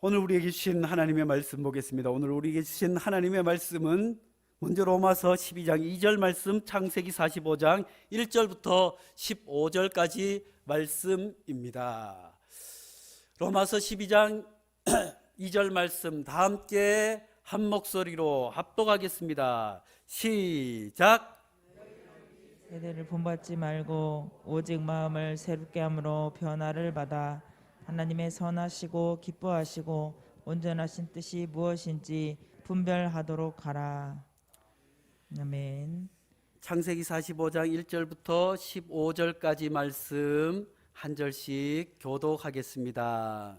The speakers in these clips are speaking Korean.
오늘 우리에게 주신 하나님의 말씀 보겠습니다. 오늘 우리에게 주신 하나님의 말씀은 먼저 로마서 12장 2절 말씀, 창세기 45장 1절부터 15절까지 말씀입니다. 로마서 12장 2절 말씀 다 함께 한 목소리로 합독하겠습니다. 시작. 세대를 본받지 말고 오직 마음을 새롭게 함으로 변화를 받아 하나님의 선하시고 기뻐하시고 온전하신 뜻이 무엇인지 분별하도록 하라. 아멘. 창세기 45장 1절부터 15절까지 말씀 한 절씩 교독하겠습니다.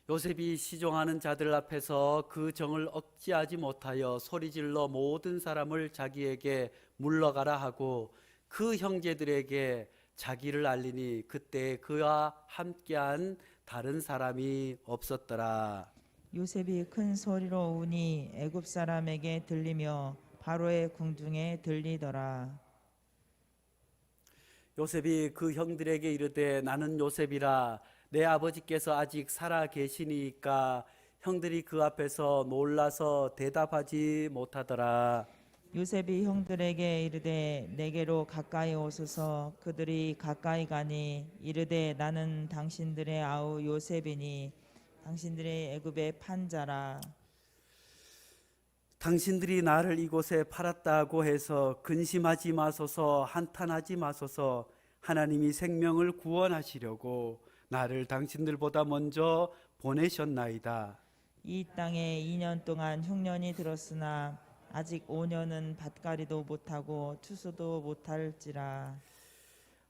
요셉이 시종하는 자들 앞에서 그 정을 억제하지 못하여 소리질러 모든 사람을 자기에게 물러가라 하고 그 형제들에게 자기를 알리니 그때 그와 함께한 다른 사람이 없었더라. 요셉이 큰 소리로 우니 애굽 사람에게 들리며 바로의 궁중에 들리더라. 요셉이 그 형들에게 이르되 나는 요셉이라. 내 아버지께서 아직 살아 계시니까 형들이 그 앞에서 놀라서 대답하지 못하더라. 요셉이 형들에게 이르되 내게로 가까이 오소서. 그들이 가까이 가니 이르되 나는 당신들의 아우 요셉이니 당신들의 애굽의 판자라. 당신들이 나를 이곳에 팔았다고 해서 근심하지 마소서, 한탄하지 마소서. 하나님이 생명을 구원하시려고 나를 당신들보다 먼저 보내셨나이다. 이 땅에 2년 동안 흉년이 들었으나 아직 5년은 밭갈이도 못하고 추수도 못할지라.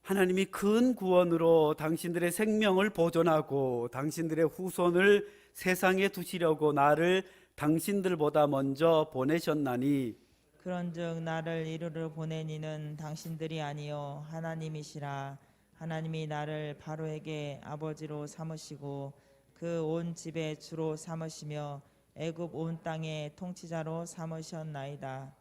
하나님이 큰 구원으로 당신들의 생명을 보존하고 당신들의 후손을 세상에 두시려고 나를 당신들보다 먼저 보내셨나니 그런즉 나를 이르러 보낸 이는 당신들이 아니요 하나님이시라. 하나님이 나를 바로에게 아버지로 삼으시고 그 온 집의 주로 삼으시며 애굽 온 땅의 통치자로 삼으셨나이다.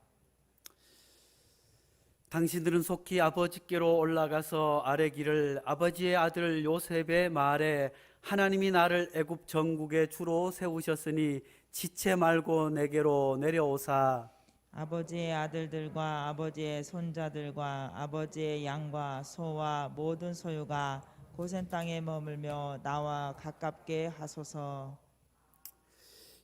당신들은 속히 아버지께로 올라가서 아뢰기를 아버지의 아들 요셉의 말에 하나님이 나를 애굽 전국의 주로 세우셨으니 지체 말고 내게로 내려오사 아버지의 아들들과 아버지의 손자들과 아버지의 양과 소와 모든 소유가 고센 땅에 머물며 나와 가깝게 하소서.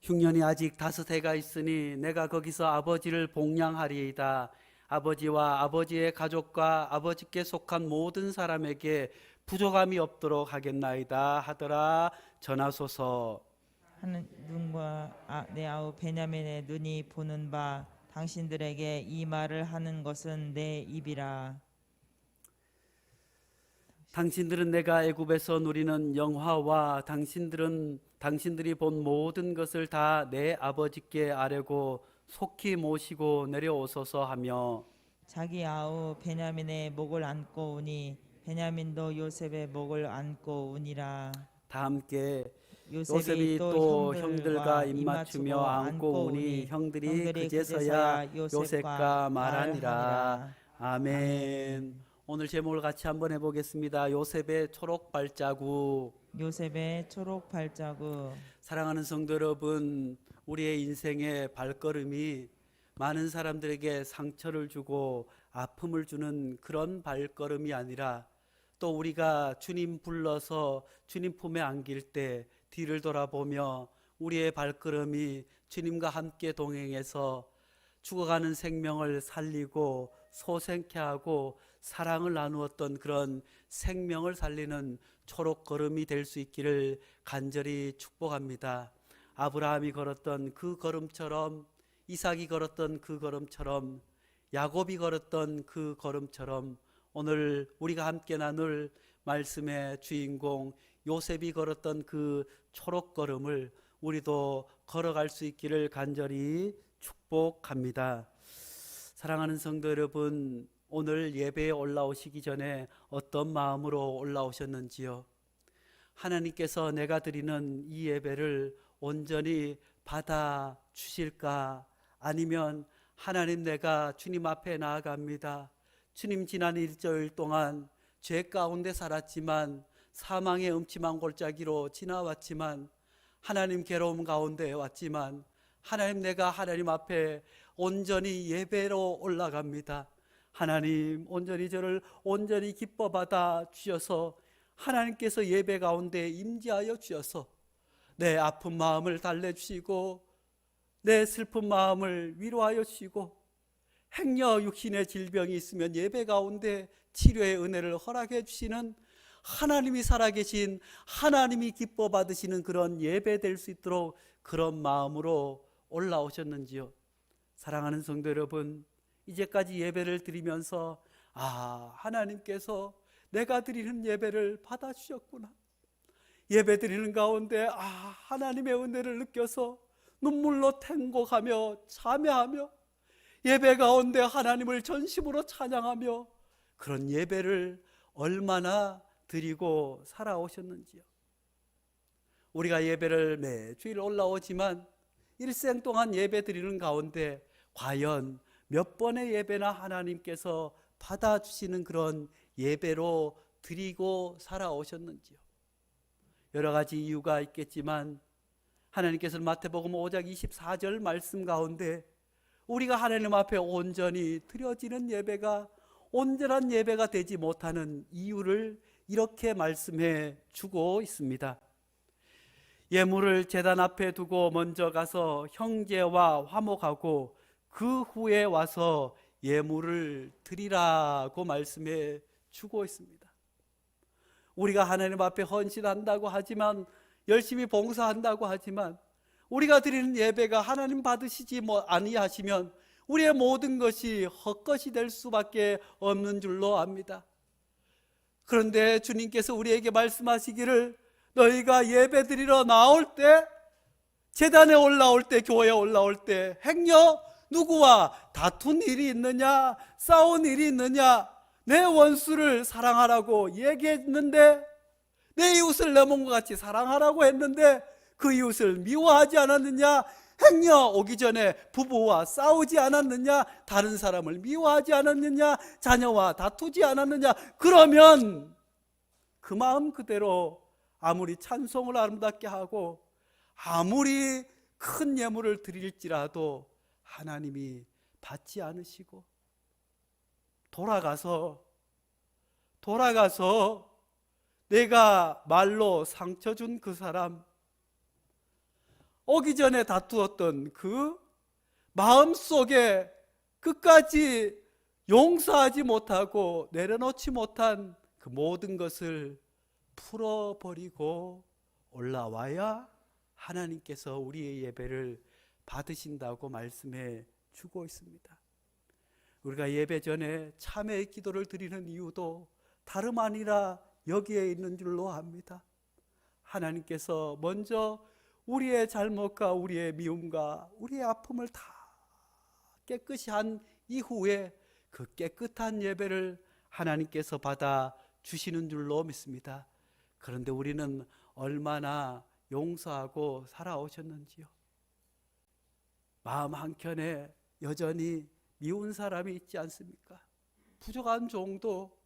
흉년이 아직 5해가 있으니 내가 거기서 아버지를 복양하리이다. 아버지와 아버지의 가족과 아버지께 속한 모든 사람에게 부족함이 없도록 하겠나이다 하더라. 전하소서. 하는 눈과 내 아우 베냐민의 눈이 보는 바 당신들에게 이 말을 하는 것은 내 입이라. 당신들은 내가 애굽에서 누리는 영화와 당신들이 본 모든 것을 다 내 아버지께 아뢰고 속히 모시고 내려오소서 하며 자기 아우 베냐민의 목을 안고 우니 베냐민도 요셉의 목을 안고 우니라. 다 함께 요셉이 또 또 형들과 형들과 입맞추며 입맞추고 안고 우니 형들이 그제서야 요셉과 말하니라. 아멘. 오늘 제목을 같이 한번 해보겠습니다. 요셉의 초록 발자국. 요셉의 초록 발자국. 사랑하는 성도 여러분, 우리의 인생의 발걸음이 많은 사람들에게 상처를 주고 아픔을 주는 그런 발걸음이 아니라 또 우리가 주님 불러서 주님 품에 안길 때 뒤를 돌아보며 우리의 발걸음이 주님과 함께 동행해서 죽어가는 생명을 살리고 소생케 하고 사랑을 나누었던 그런 생명을 살리는 초록 걸음이 될 수 있기를 간절히 축복합니다. 아브라함이 걸었던 그 걸음처럼, 이삭이 걸었던 그 걸음처럼, 야곱이 걸었던 그 걸음처럼 오늘 우리가 함께 나눌 말씀의 주인공 요셉이 걸었던 그 초록 걸음을 우리도 걸어갈 수 있기를 간절히 축복합니다. 사랑하는 성도 여러분, 오늘 예배에 올라오시기 전에 어떤 마음으로 올라오셨는지요? 하나님께서 내가 드리는 이 예배를 온전히 받아 주실까? 아니면 하나님, 내가 주님 앞에 나아갑니다. 주님, 지난 일주일 동안 죄 가운데 살았지만 사망의 음침한 골짜기로 지나왔지만 하나님 괴로움 가운데 왔지만 하나님, 내가 하나님 앞에 온전히 예배로 올라갑니다. 하나님, 온전히 저를 온전히 기뻐 받아 주셔서 하나님께서 예배 가운데 임재하여 주셔서 내 아픈 마음을 달래주시고 내 슬픈 마음을 위로하여 주시고 행여 육신의 질병이 있으면 예배 가운데 치료의 은혜를 허락해 주시는 하나님이 살아계신, 하나님이 기뻐 받으시는 그런 예배 될 수 있도록 그런 마음으로 올라오셨는지요? 사랑하는 성도 여러분, 이제까지 예배를 드리면서 하나님께서 내가 드리는 예배를 받아주셨구나, 예배 드리는 가운데 하나님의 은혜를 느껴서 눈물로 통곡하며 참여하며 예배 가운데 하나님을 전심으로 찬양하며 그런 예배를 얼마나 드리고 살아오셨는지요. 우리가 예배를 매주일 올라오지만 일생 동안 예배 드리는 가운데 과연 몇 번의 예배나 하나님께서 받아주시는 그런 예배로 드리고 살아오셨는지요. 여러 가지 이유가 있겠지만 하나님께서는 마태복음 5장 24절 말씀 가운데 우리가 하나님 앞에 온전히 드려지는 예배가 온전한 예배가 되지 못하는 이유를 이렇게 말씀해 주고 있습니다. 예물을 제단 앞에 두고 먼저 가서 형제와 화목하고 그 후에 와서 예물을 드리라고 말씀해 주고 있습니다. 우리가 하나님 앞에 헌신한다고 하지만, 열심히 봉사한다고 하지만 우리가 드리는 예배가 하나님 받으시지 아니하시면 우리의 모든 것이 헛것이 될 수밖에 없는 줄로 압니다. 그런데 주님께서 우리에게 말씀하시기를, 너희가 예배 드리러 나올 때, 제단에 올라올 때, 교회에 올라올 때 행여 누구와 다툰 일이 있느냐, 싸운 일이 있느냐, 내 원수를 사랑하라고 얘기했는데, 내 이웃을 내 몸과 같이 사랑하라고 했는데 그 이웃을 미워하지 않았느냐, 행여 오기 전에 부부와 싸우지 않았느냐, 다른 사람을 미워하지 않았느냐, 자녀와 다투지 않았느냐, 그러면 그 마음 그대로 아무리 찬송을 아름답게 하고 아무리 큰 예물을 드릴지라도 하나님이 받지 않으시고, 돌아가서 내가 말로 상처 준 그 사람, 오기 전에 다투었던 그 마음속에 끝까지 용서하지 못하고 내려놓지 못한 그 모든 것을 풀어버리고 올라와야 하나님께서 우리의 예배를 받으신다고 말씀해 주고 있습니다. 우리가 예배 전에 참회의 기도를 드리는 이유도 다름 아니라 여기에 있는 줄로 압니다. 하나님께서 먼저 우리의 잘못과 우리의 미움과 우리의 아픔을 다 깨끗이 한 이후에 그 깨끗한 예배를 하나님께서 받아 주시는 줄로 믿습니다. 그런데 우리는 얼마나 용서하고 살아오셨는지요. 마음 한켠에 여전히 미운 사람이 있지 않습니까? 부족한 종도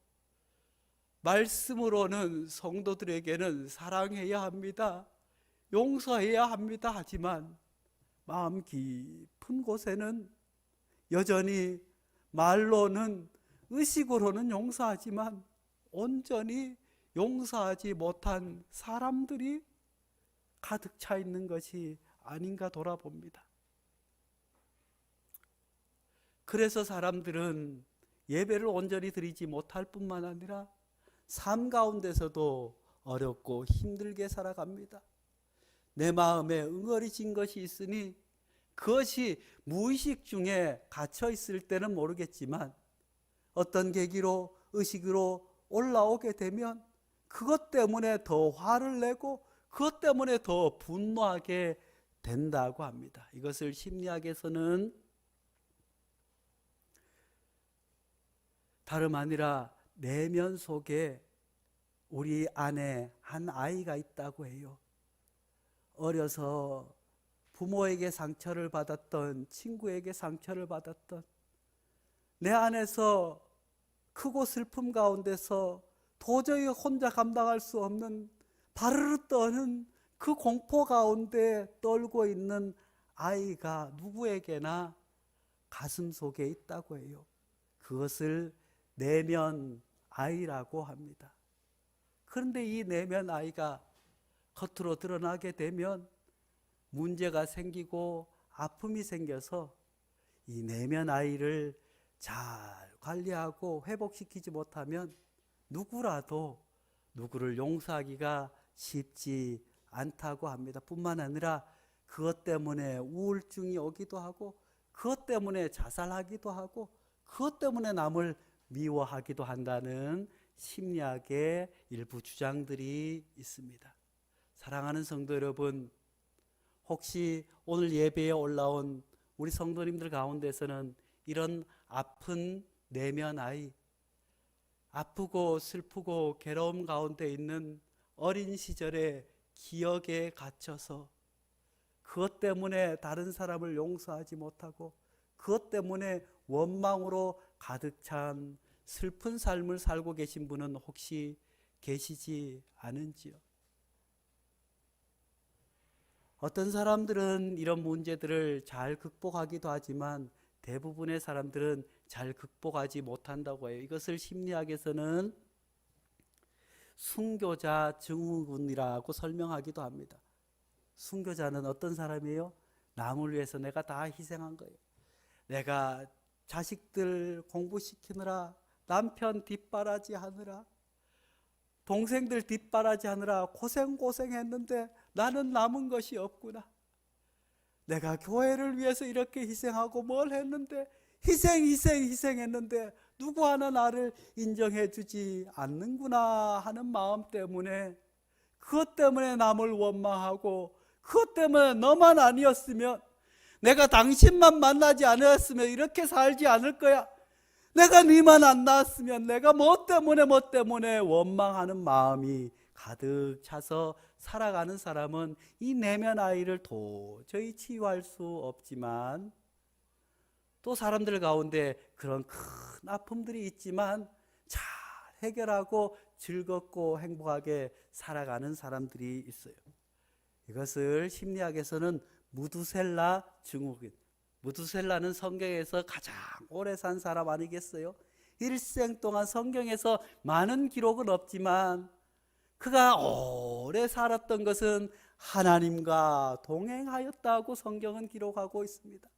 말씀으로는 성도들에게는 사랑해야 합니다, 용서해야 합니다 하지만 마음 깊은 곳에는 여전히 말로는, 의식으로는 용서하지만 온전히 용서하지 못한 사람들이 가득 차 있는 것이 아닌가 돌아봅니다. 그래서 사람들은 예배를 온전히 드리지 못할 뿐만 아니라 삶 가운데서도 어렵고 힘들게 살아갑니다. 내 마음에 응어리진 것이 있으니 그것이 무의식 중에 갇혀 있을 때는 모르겠지만 어떤 계기로 의식으로 올라오게 되면 그것 때문에 더 화를 내고 그것 때문에 더 분노하게 된다고 합니다. 이것을 심리학에서는 다름 아니라 내면 속에 우리 안에 한 아이가 있다고 해요. 어려서 부모에게 상처를 받았던, 친구에게 상처를 받았던, 내 안에서 크고 슬픔 가운데서 도저히 혼자 감당할 수 없는 바르르 떠는 그 공포 가운데 떨고 있는 아이가 누구에게나 가슴 속에 있다고 해요. 그것을 내면 아이라고 합니다. 그런데 이 내면 아이가 겉으로 드러나게 되면 문제가 생기고 아픔이 생겨서 이 내면 아이를 잘 관리하고 회복시키지 못하면 누구라도 누구를 용서하기가 쉽지 않다고 합니다. 뿐만 아니라 그것 때문에 우울증이 오기도 하고, 그것 때문에 자살하기도 하고, 그것 때문에 남을 미워하기도 한다는 심리학의 일부 주장들이 있습니다. 사랑하는 성도 여러분, 혹시 오늘 예배에 올라온 우리 성도님들 가운데서는 이런 아픈 내면 아이, 아프고 슬프고 괴로움 가운데 있는 어린 시절의 기억에 갇혀서 그것 때문에 다른 사람을 용서하지 못하고 그것 때문에 원망으로 가득 찬 슬픈 삶을 살고 계신 분은 혹시 계시지 않은지요? 어떤 사람들은 이런 문제들을 잘 극복하기도 하지만 대부분의 사람들은 잘 극복하지 못한다고 해요. 이것을 심리학에서는 순교자 증후군이라고 설명하기도 합니다. 순교자는 어떤 사람이에요? 남을 위해서 내가 다 희생한 거예요. 내가 자식들 공부시키느라, 남편 뒷바라지 하느라, 동생들 뒷바라지 하느라 고생했는데 나는 남은 것이 없구나. 내가 교회를 위해서 이렇게 희생하고 뭘 했는데 희생했는데 누구 하나 나를 인정해 주지 않는구나 하는 마음 때문에, 그것 때문에 남을 원망하고, 그것 때문에 너만 아니었으면, 내가 당신만 만나지 않았으면 이렇게 살지 않을 거야, 내가 네만 안 낳았으면, 내가 뭐 때문에 원망하는 마음이 가득 차서 살아가는 사람은 이 내면 아이를 도저히 치유할 수 없지만, 또 사람들 가운데 그런 큰 아픔들이 있지만 잘 해결하고 즐겁고 행복하게 살아가는 사람들이 있어요. 이것을 심리학에서는 무두셀라 증후군, 무두셀라는 성경에서 가장 오래 산 사람 아니겠어요? 일생 동안 성경에서 많은 기록은 없지만 그가 오래 살았던 것은 하나님과 동행하였다고 성경은 기록하고 있습니다.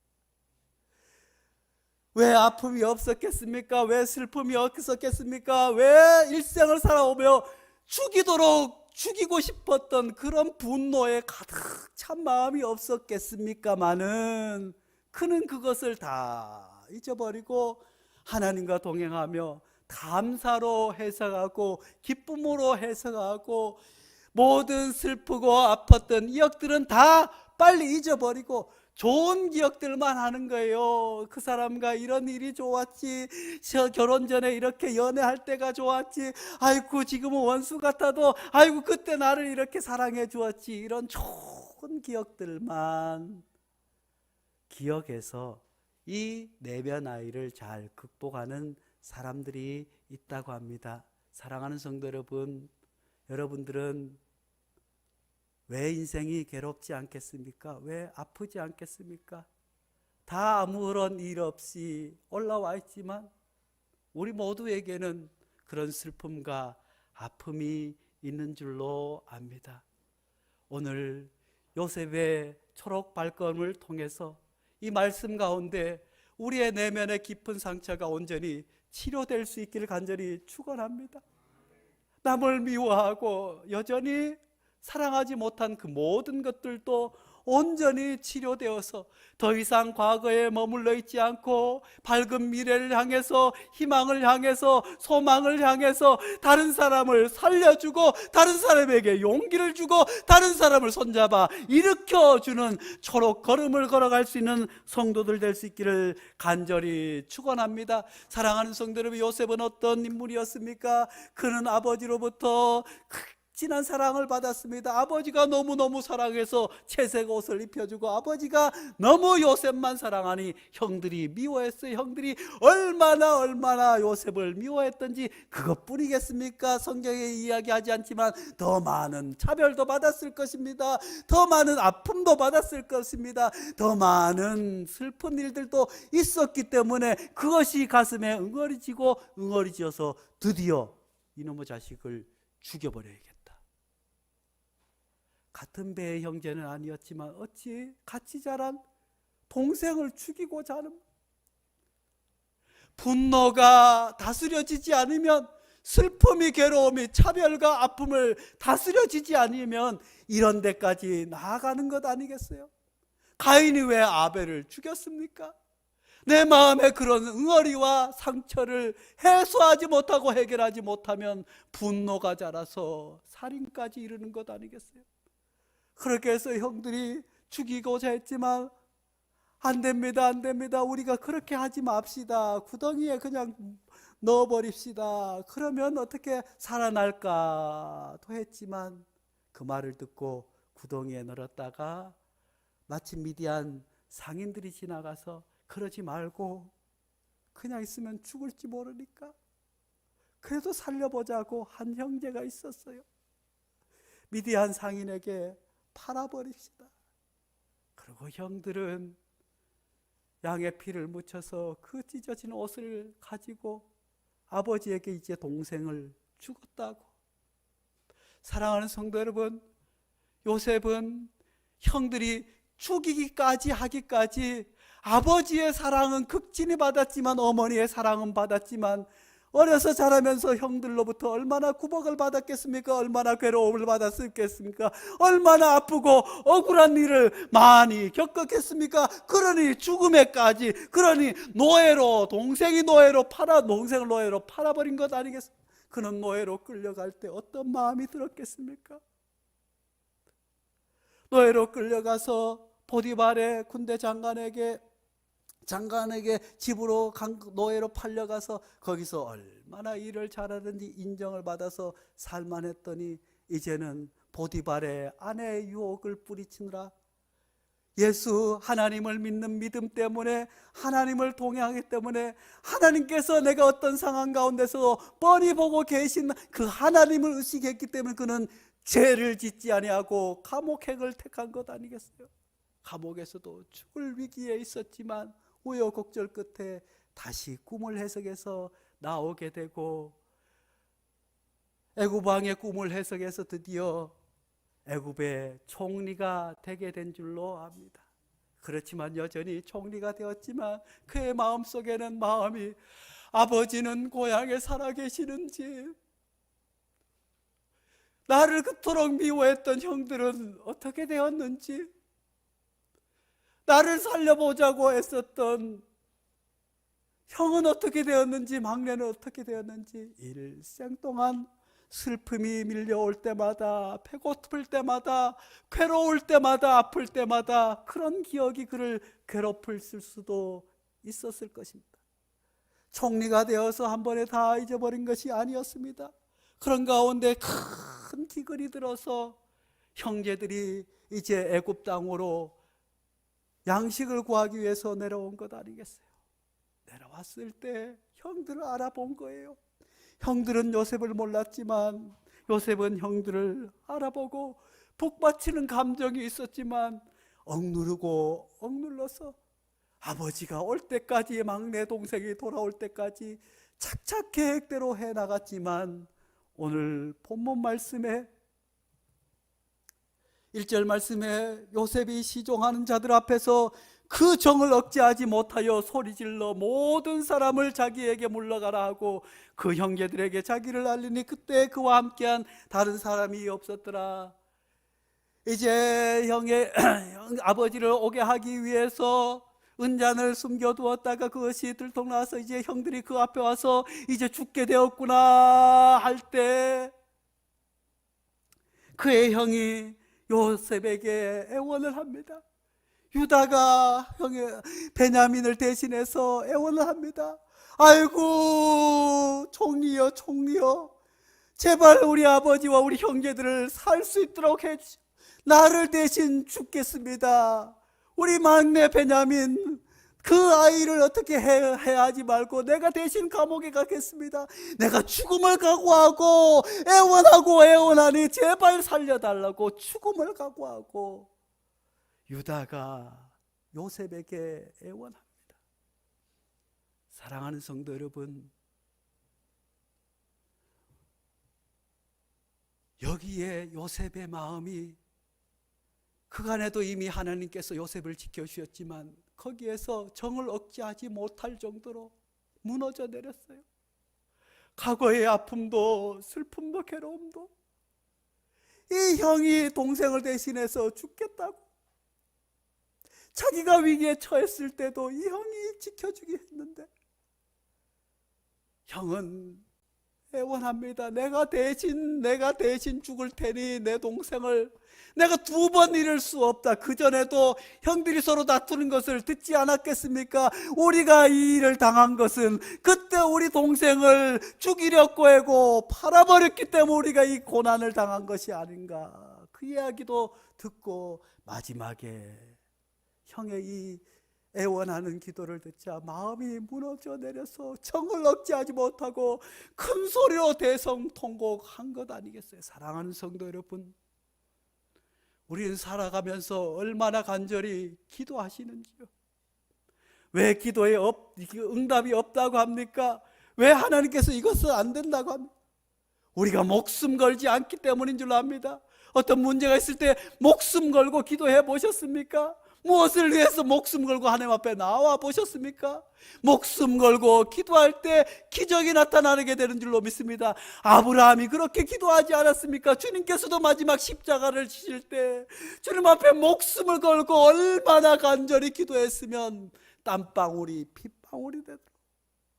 왜 아픔이 없었겠습니까? 왜 슬픔이 없었겠습니까? 왜 일생을 살아오며 죽이고 싶었던 그런 분노에 가득 찬 마음이 없었겠습니까마는 그는 그것을 다 잊어버리고 하나님과 동행하며 감사로 해석하고 기쁨으로 해석하고 모든 슬프고 아팠던 기억들은 다 빨리 잊어버리고 좋은 기억들만 하는 거예요. 그 사람과 이런 일이 좋았지, 저 결혼 전에 이렇게 연애할 때가 좋았지, 아이고 지금은 원수 같아도 아이고 그때 나를 이렇게 사랑해 주었지, 이런 좋은 기억들만 기억해서 이 내면 아이를 잘 극복하는 사람들이 있다고 합니다. 사랑하는 성도 여러분, 여러분들은 왜 인생이 괴롭지 않겠습니까? 왜 아프지 않겠습니까? 다 아무런 일 없이 올라와 있지만 우리 모두에게는 그런 슬픔과 아픔이 있는 줄로 압니다. 오늘 요셉의 초록 발걸음을 통해서 이 말씀 가운데 우리의 내면의 깊은 상처가 온전히 치료될 수 있기를 간절히 축원합니다. 남을 미워하고 여전히 사랑하지 못한 그 모든 것들도 온전히 치료되어서 더 이상 과거에 머물러 있지 않고 밝은 미래를 향해서, 희망을 향해서, 소망을 향해서 다른 사람을 살려주고 다른 사람에게 용기를 주고 다른 사람을 손잡아 일으켜주는 초록 걸음을 걸어갈 수 있는 성도들 될 수 있기를 간절히 축원합니다. 사랑하는 성도 여러분, 요셉은 어떤 인물이었습니까? 그는 아버지로부터 극진한 사랑을 받았습니다. 아버지가 너무너무 사랑해서 채색 옷을 입혀주고, 아버지가 너무 요셉만 사랑하니 형들이 미워했어요. 형들이 얼마나 요셉을 미워했던지 그것뿐이겠습니까? 성경에 이야기하지 않지만 더 많은 차별도 받았을 것입니다. 더 많은 아픔도 받았을 것입니다. 더 많은 슬픈 일들도 있었기 때문에 그것이 가슴에 응어리지어서 드디어 이놈의 자식을 죽여버려야겠다. 같은 배의 형제는 아니었지만 어찌 같이 자란 동생을 죽이고자 하는, 분노가 다스려지지 않으면, 슬픔이, 괴로움이, 차별과 아픔을 다스려지지 않으면 이런 데까지 나아가는 것 아니겠어요? 가인이 왜 아벨을 죽였습니까? 내 마음에 그런 응어리와 상처를 해소하지 못하고 해결하지 못하면 분노가 자라서 살인까지 이르는 것 아니겠어요? 그렇게 해서 형들이 죽이고자 했지만 안 됩니다. 우리가 그렇게 하지 맙시다. 구덩이에 그냥 넣어버립시다. 그러면 어떻게 살아날까도 했지만 그 말을 듣고 구덩이에 넣었다가 마침 미디안 상인들이 지나가서 그러지 말고 그냥 있으면 죽을지 모르니까 그래도 살려보자고 한 형제가 있었어요. 미디안 상인에게 팔아버립시다. 그리고 형들은 양의 피를 묻혀서 그 찢어진 옷을 가지고 아버지에게 이제 동생을 죽었다고. 사랑하는 성도 여러분, 요셉은 형들이 죽이기까지 하기까지 아버지의 사랑은 극진히 받았지만, 어머니의 사랑은 받았지만, 어려서 자라면서 형들로부터 얼마나 구박을 받았겠습니까? 얼마나 괴로움을 받았겠습니까? 얼마나 아프고 억울한 일을 많이 겪었겠습니까? 그러니 죽음에까지, 그러니 노예로, 동생을 노예로 팔아버린 것 아니겠습니까? 그는 노예로 끌려갈 때 어떤 마음이 들었겠습니까? 노예로 끌려가서 보디발의 군대 장관에게 집으로 노예로 팔려가서 거기서 얼마나 일을 잘하든지 인정을 받아서 살만했더니 이제는 보디발의 아내의 유혹을 뿌리치느라 예수 하나님을 믿는 믿음 때문에, 하나님을 동행하기 때문에, 하나님께서 내가 어떤 상황 가운데서 뻔히 보고 계신 그 하나님을 의식했기 때문에 그는 죄를 짓지 아니하고 감옥행을 택한 것 아니겠어요? 감옥에서도 죽을 위기에 있었지만 우여곡절 끝에 다시 꿈을 해석해서 나오게 되고, 애굽 왕의 꿈을 해석해서 드디어 애굽의 총리가 되게 된 줄로 압니다. 그렇지만 여전히 총리가 되었지만 그의 마음속에는 마음이, 아버지는 고향에 살아계시는지, 나를 그토록 미워했던 형들은 어떻게 되었는지, 나를 살려보자고 애썼던 형은 어떻게 되었는지, 막내는 어떻게 되었는지, 일생 동안 슬픔이 밀려올 때마다, 배고플 때마다, 괴로울 때마다, 아플 때마다 그런 기억이 그를 괴롭힐 수도 있었을 것입니다. 총리가 되어서 한 번에 다 잊어버린 것이 아니었습니다. 그런 가운데 큰 기근이 들어서 형제들이 이제 애굽 땅으로 양식을 구하기 위해서 내려온 것 아니겠어요? 내려왔을 때 형들을 알아본 거예요. 형들은 요셉을 몰랐지만 요셉은 형들을 알아보고 복받치는 감정이 있었지만 억눌러서 아버지가 올 때까지, 막내 동생이 돌아올 때까지 착착 계획대로 해나갔지만, 오늘 본문 말씀에 1절 말씀에 요셉이 시종하는 자들 앞에서 그 정을 억제하지 못하여 소리질러 모든 사람을 자기에게 물러가라 하고 그 형제들에게 자기를 알리니 그때 그와 함께한 다른 사람이 없었더라. 이제 아버지를 오게 하기 위해서 은잔을 숨겨두었다가 그것이 들통나서 이제 형들이 그 앞에 와서 이제 죽게 되었구나 할 때 그의 형이 요셉에게 애원을 합니다. 유다가 형의 베냐민을 대신해서 애원을 합니다. 아이고 총리여, 제발 우리 아버지와 우리 형제들을 살 수 있도록 해주시오. 나를 대신 죽겠습니다. 우리 막내 베냐민 그 아이를 어떻게 해야 하지 말고 내가 대신 감옥에 가겠습니다. 내가 죽음을 각오하고 애원하니 제발 살려달라고 죽음을 각오하고 유다가 요셉에게 애원합니다. 사랑하는 성도 여러분, 여기에 요셉의 마음이, 그간에도 이미 하나님께서 요셉을 지켜주셨지만 거기에서 정을 억제하지 못할 정도로 무너져 내렸어요. 과거의 아픔도 슬픔도 괴로움도, 이 형이 동생을 대신해서 죽겠다고, 자기가 위기에 처했을 때도 이 형이 지켜주기 했는데 형은 애원합니다. 내가 대신 죽을 테니 내 동생을 내가 2번 잃을 수 없다. 그전에도 형들이 서로 다투는 것을 듣지 않았겠습니까? 우리가 이 일을 당한 것은 그때 우리 동생을 죽이려고 하고 팔아버렸기 때문에 우리가 이 고난을 당한 것이 아닌가. 그 이야기도 듣고 마지막에 형의 이 애원하는 기도를 듣자 마음이 무너져 내려서 정을 억제하지 못하고 큰 소리로 대성통곡한 것 아니겠어요? 사랑하는 성도 여러분, 우리는 살아가면서 얼마나 간절히 기도하시는지요? 왜 기도에 응답이 없다고 합니까? 왜 하나님께서 이것은 안 된다고 합니까? 우리가 목숨 걸지 않기 때문인 줄 압니다. 어떤 문제가 있을 때 목숨 걸고 기도해 보셨습니까? 무엇을 위해서 목숨 걸고 하나님 앞에 나와 보셨습니까? 목숨 걸고 기도할 때 기적이 나타나게 되는 줄로 믿습니다. 아브라함이 그렇게 기도하지 않았습니까? 주님께서도 마지막 십자가를 지실 때 주님 앞에 목숨을 걸고 얼마나 간절히 기도했으면 땀방울이 핏방울이 되도록,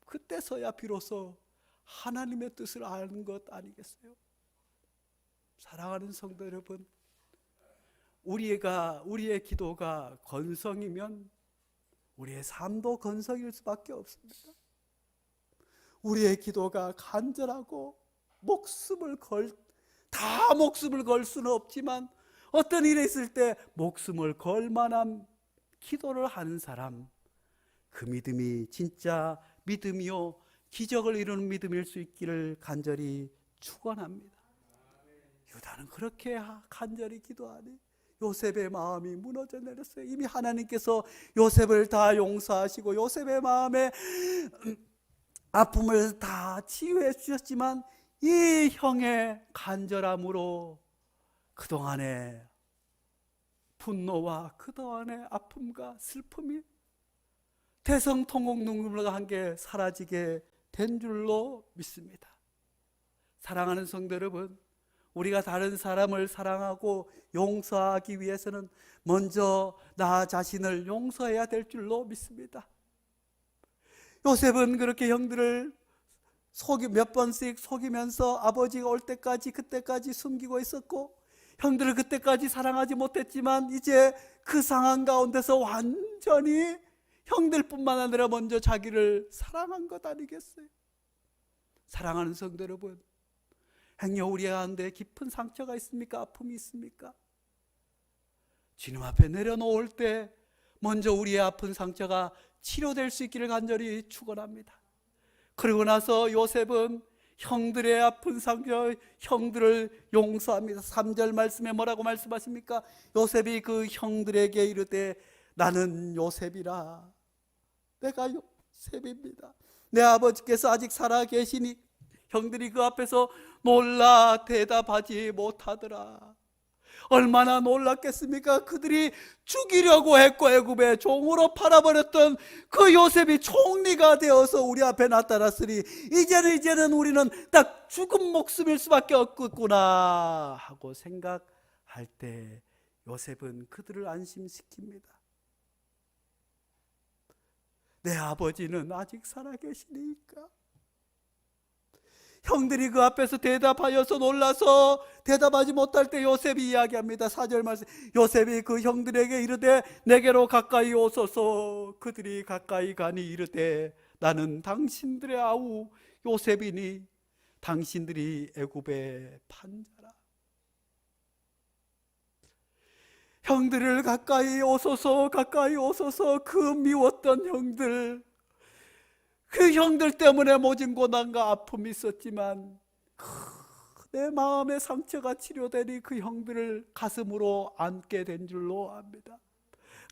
그때서야 비로소 하나님의 뜻을 아는 것 아니겠어요? 사랑하는 성도 여러분, 우리의 기도가 건성이면 우리의 삶도 건성일 수밖에 없습니다. 우리의 기도가 간절하고 목숨을 걸 수는 없지만 어떤 일이 있을 때 목숨을 걸 만한 기도를 하는 사람, 그 믿음이 진짜 믿음이요 기적을 이루는 믿음일 수 있기를 간절히 축원합니다. 유다는 그렇게 간절히 기도하니 요셉의 마음이 무너져 내렸어요. 이미 하나님께서 요셉을 다 용서하시고 요셉의 마음에 아픔을 다 치유해 주셨지만 이 형의 간절함으로 그동안의 분노와 그동안의 아픔과 슬픔이 대성통곡 눈물과 함께 사라지게 된 줄로 믿습니다. 사랑하는 성도 여러분, 우리가 다른 사람을 사랑하고 용서하기 위해서는 먼저 나 자신을 용서해야 될 줄로 믿습니다. 요셉은 그렇게 형들을 몇 번씩 속이면서 아버지가 올 때까지 그때까지 숨기고 있었고 형들을 그때까지 사랑하지 못했지만 이제 그 상황 가운데서 완전히 형들뿐만 아니라 먼저 자기를 사랑한 것 아니겠어요? 사랑하는 성도 여러분, 행여 우리 가운데 깊은 상처가 있습니까? 아픔이 있습니까? 주님 앞에 내려놓을 때 먼저 우리의 아픈 상처가 치료될 수 있기를 간절히 축원합니다. 그리고 나서 요셉은 형들의 아픈 상처, 형들을 용서합니다. 3절 말씀에 뭐라고 말씀하십니까? 요셉이 그 형들에게 이르되 나는 요셉이라, 내가 요셉입니다. 내 아버지께서 아직 살아 계시니 형들이 그 앞에서 놀라 대답하지 못하더라. 얼마나 놀랐겠습니까? 그들이 죽이려고 했고 애굽의 종으로 팔아버렸던 그 요셉이 총리가 되어서 우리 앞에 나타났으니 이제는 우리는 딱 죽은 목숨일 수밖에 없겠구나 하고 생각할 때 요셉은 그들을 안심시킵니다. 내 아버지는 아직 살아계시니까. 형들이 그 앞에서 대답하여서 놀라서 대답하지 못할 때 요셉이 이야기합니다. 4절 말씀, 요셉이 그 형들에게 이르되 내게로 가까이 오소서. 그들이 가까이 가니 이르되 나는 당신들의 아우 요셉이니 당신들이 애굽의 판자라. 형들을 가까이 오소서, 가까이 오소서. 그 미웠던 형들, 그 형들 때문에 모진 고난과 아픔이 있었지만 내 마음의 상처가 치료되니 그 형들을 가슴으로 안게 된 줄로 압니다.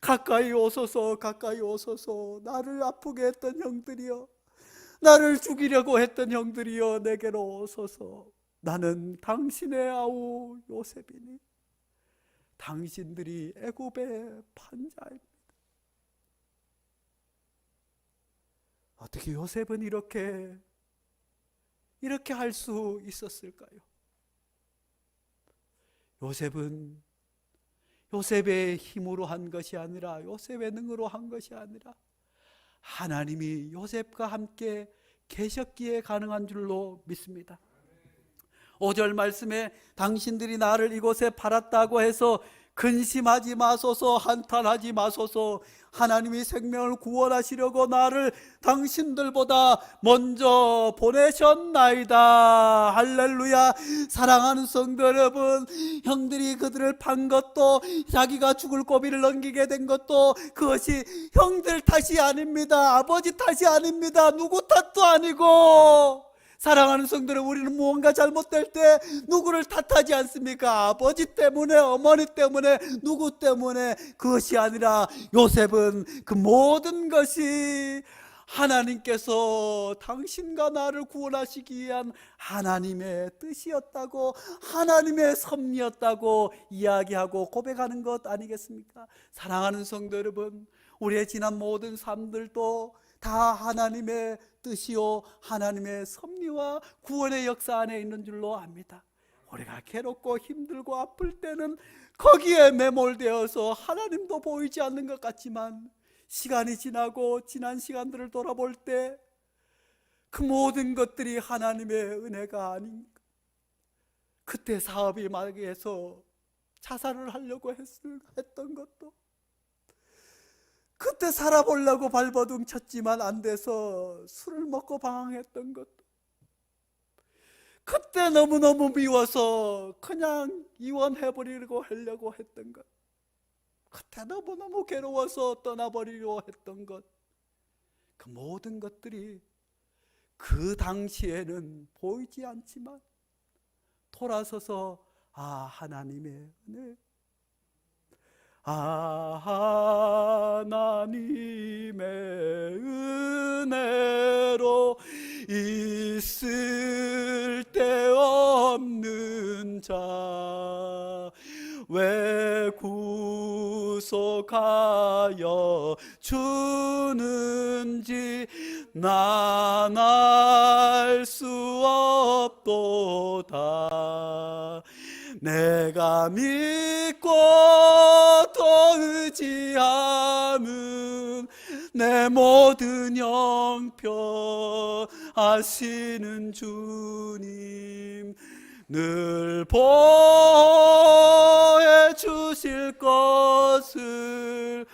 가까이 오소서, 가까이 오소서. 나를 아프게 했던 형들이여, 나를 죽이려고 했던 형들이여, 내게로 오소서. 나는 당신의 아우 요셉이니 당신들이 애굽의 판자입니다. 어떻게 요셉은 이렇게 할 수 있었을까요? 요셉은 요셉의 힘으로 한 것이 아니라, 요셉의 능으로 한 것이 아니라 하나님이 요셉과 함께 계셨기에 가능한 줄로 믿습니다. 5절 말씀에 당신들이 나를 이곳에 팔았다고 해서 근심하지 마소서, 한탄하지 마소서. 하나님이 생명을 구원하시려고 나를 당신들보다 먼저 보내셨나이다. 할렐루야. 사랑하는 성도 여러분, 형들이 그들을 판 것도, 자기가 죽을 고비를 넘기게 된 것도 그것이 형들 탓이 아닙니다. 아버지 탓이 아닙니다. 누구 탓도 아니고, 사랑하는 성도들, 우리는 무언가 잘못될 때 누구를 탓하지 않습니까? 아버지 때문에, 어머니 때문에, 누구 때문에. 그것이 아니라 요셉은 그 모든 것이 하나님께서 당신과 나를 구원하시기 위한 하나님의 뜻이었다고, 하나님의 섭리였다고 이야기하고 고백하는 것 아니겠습니까? 사랑하는 성도 여러분, 우리의 지난 모든 삶들도 다 하나님의 뜻이요 하나님의 섭리와 구원의 역사 안에 있는 줄로 압니다. 우리가 괴롭고 힘들고 아플 때는 거기에 매몰되어서 하나님도 보이지 않는 것 같지만, 시간이 지나고 지난 시간들을 돌아볼 때 그 모든 것들이 하나님의 은혜가 아닌가. 그때 사업이 망해서 자살을 하려고 했던 것도, 그때 살아보려고 발버둥 쳤지만 안 돼서 술을 먹고 방황했던 것도, 그때 너무너무 미워서 그냥 이혼해버리려고 하려고 했던 것, 그때 너무너무 괴로워서 떠나버리려고 했던 것, 그 모든 것들이 그 당시에는 보이지 않지만 돌아서서 하나님의 은혜, 하나님의 은혜로 있을 데 없는 자 왜 구속하여 주는지 난 알 수 없도다. 내가 믿고 또 의지하는 내 모든 형편 아시는 주님, 늘 보혜 주실 것을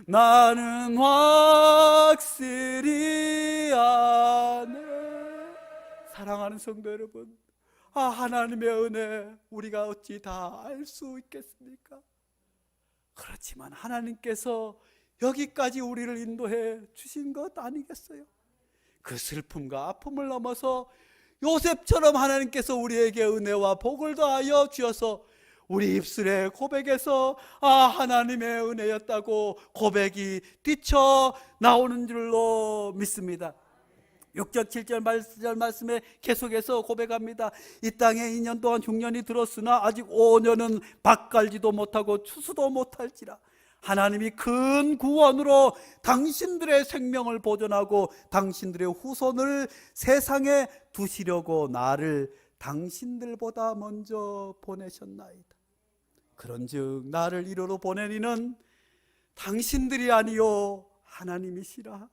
나는 확실히 아네. 사랑하는 성도 여러분, 하나님의 은혜 우리가 어찌 다 알 수 있겠습니까? 그렇지만 하나님께서 여기까지 우리를 인도해 주신 것 아니겠어요? 그 슬픔과 아픔을 넘어서 요셉처럼 하나님께서 우리에게 은혜와 복을 더하여 주셔서 우리 입술의 고백에서 하나님의 은혜였다고 고백이 뛰쳐 나오는 줄로 믿습니다. 6절 7절 8절 말씀에 계속해서 고백합니다. 이 땅에 2년 동안 흉년이 들었으나 아직 5년은 밭 갈지도 못하고 추수도 못할지라. 하나님이 큰 구원으로 당신들의 생명을 보존하고 당신들의 후손을 세상에 두시려고 나를 당신들보다 먼저 보내셨나이다. 그런즉 나를 이리로 보내니는 당신들이 아니요 하나님이시라.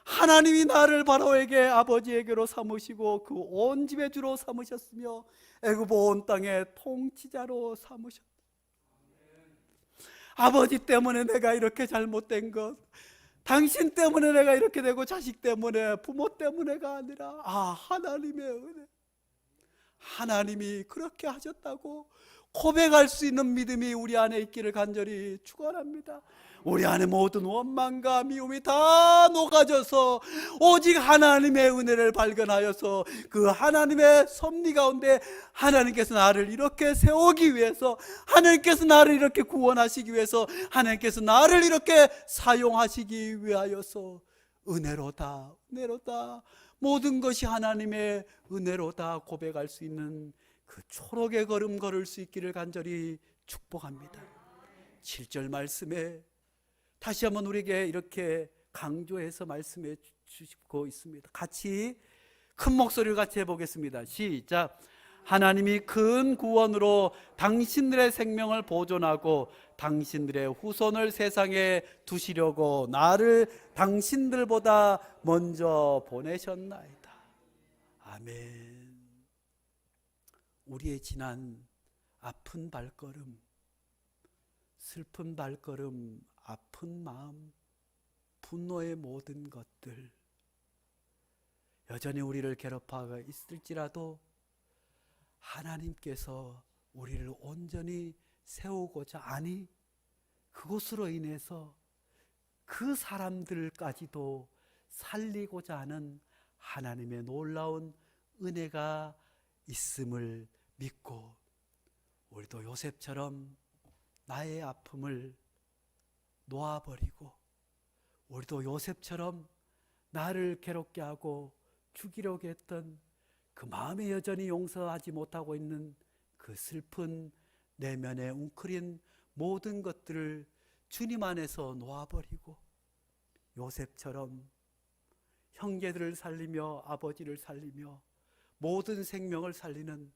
하나님이 나를 바로에게 아버지에게로 삼으시고 그 온 집의 주로 삼으셨으며 애굽 온 땅의 통치자로 삼으셨다. 아버지 때문에 내가 이렇게 잘못된 것, 당신 때문에 내가 이렇게 되고 자식 때문에, 부모 때문에가 아니라 하나님의 은혜, 하나님이 그렇게 하셨다고 고백할 수 있는 믿음이 우리 안에 있기를 간절히 축원합니다. 우리 안에 모든 원망과 미움이 다 녹아져서 오직 하나님의 은혜를 발견하여서 그 하나님의 섭리 가운데 하나님께서 나를 이렇게 세우기 위해서, 하나님께서 나를 이렇게 구원하시기 위해서, 하나님께서 나를 이렇게 사용하시기 위하여서 은혜로다, 은혜로다, 모든 것이 하나님의 은혜로다 고백할 수 있는 그 초록의 걸음 걸을 수 있기를 간절히 축복합니다. 7절 말씀에 다시 한번 우리에게 이렇게 강조해서 말씀해 주시고 있습니다. 같이 큰 목소리를 같이 해보겠습니다. 시작. 하나님이 큰 구원으로 당신들의 생명을 보존하고 당신들의 후손을 세상에 두시려고 나를 당신들보다 먼저 보내셨나이다. 아멘. 우리의 지난 아픈 발걸음, 슬픈 발걸음, 아픈 마음, 분노의 모든 것들 여전히 우리를 괴롭하고 있을지라도 하나님께서 우리를 온전히 세우고자, 아니 그것으로 인해서 그 사람들까지도 살리고자 하는 하나님의 놀라운 은혜가 있음을 믿고, 우리도 요셉처럼 나의 아픔을 놓아버리고, 우리도 요셉처럼 나를 괴롭게 하고 죽이려고 했던 그 마음에 여전히 용서하지 못하고 있는 그 슬픈 내면에 웅크린 모든 것들을 주님 안에서 놓아버리고, 요셉처럼 형제들을 살리며 아버지를 살리며 모든 생명을 살리는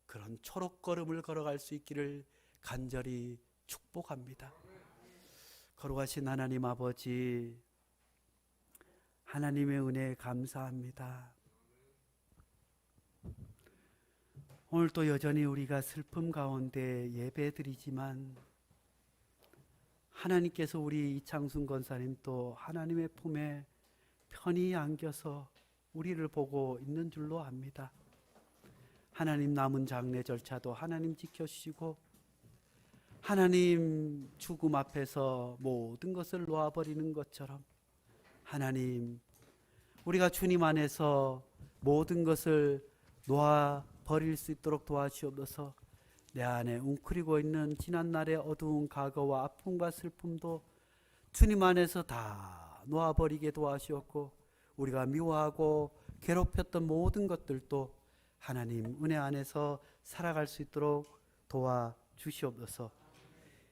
그런 초록걸음을 걸어갈 수 있기를 간절히 축복합니다. 거룩하신 하나님 아버지, 하나님의 은혜에 감사합니다. 오늘도 여전히 우리가 슬픔 가운데 예배드리지만 하나님께서 우리 이창순 권사님 또 하나님의 품에 편히 안겨서 우리를 보고 있는 줄로 압니다. 하나님 남은 장례 절차도 하나님 지켜주시고, 하나님 죽음 앞에서 모든 것을 놓아버리는 것처럼 하나님, 우리가 주님 안에서 모든 것을 놓아버릴 수 있도록 도와주옵소서. 내 안에 웅크리고 있는 지난날의 어두운 과거와 아픔과 슬픔도 주님 안에서 다 놓아버리게 도와주었고, 우리가 미워하고 괴롭혔던 모든 것들도 하나님 은혜 안에서 살아갈 수 있도록 도와주시옵소서.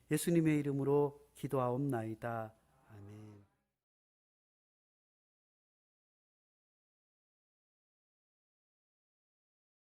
예수님의 이름으로 기도하옵나이다.